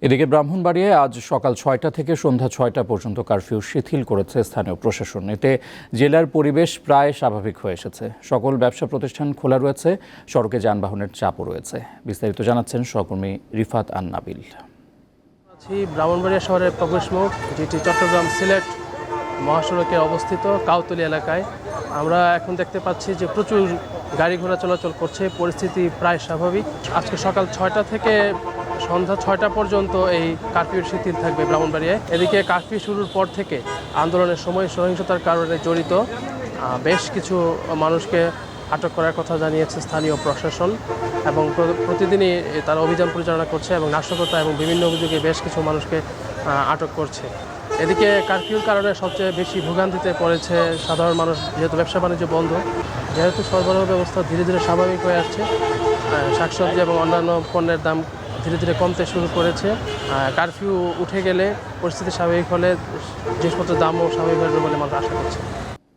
এদিকে ব্রাহ্মণবাড়িয়ায় আজ সকাল ৬টা থেকে সন্ধ্যা ৬টা পর্যন্ত কারফিউ শিথিল করেছে স্থানীয় প্রশাসন। এতে জেলার পরিবেশ প্রায় স্বাভাবিক হয়ে এসেছে। সকল ব্যবসা প্রতিষ্ঠান খোলা রয়েছে, সড়কে যানবাহনের চাপও রয়েছে। বিস্তারিত জানাচ্ছেন সহকর্মী রিফাত আন নাবিল। ব্রাহ্মণবাড়িয়া শহরের প্রবেশমুখ, যেটি চট্টগ্রাম সিলেট মহাসড়কে অবস্থিত কাউতলী এলাকায়। আমরা এখন দেখতে পাচ্ছি যে প্রচুর গাড়ি ঘোড়া চলাচল করছে, পরিস্থিতি প্রায় স্বাভাবিক। আজকে সকাল ৬টা থেকে সন্ধ্যা ৬টা পর্যন্ত এই কারফিউ শিথিল থাকবে ব্রাহ্মণবাড়িয়ায়। এদিকে কারফিউ শুরুর পর থেকে আন্দোলনের সময় সহিংসতার কারণে জড়িত বেশ কিছু মানুষকে আটক করার কথা জানিয়েছে স্থানীয় প্রশাসন এবং প্রতিদিনই তারা অভিযান পরিচালনা করছে এবং নাশকতা এবং বিভিন্ন অভিযোগে বেশ কিছু মানুষকে আটক করছে। এদিকে কারফিউর কারণে সবচেয়ে বেশি ভোগান্তিতে পড়েছে সাধারণ মানুষ, যেহেতু ব্যবসা বাণিজ্য বন্ধ, যেহেতু সরবরাহ ব্যবস্থা ধীরে ধীরে স্বাভাবিক হয়ে আসছে। শাকসবজি এবং অন্যান্য পণ্যের দাম ধীরে ধীরে কমতে শুরু করেছে। কারফিউ উঠে গেলে পরিস্থিতি স্বাভাবিক হলে জিনিসপত্রের দামও স্বাভাবিক হবে বলে মানুষ আশা করছে।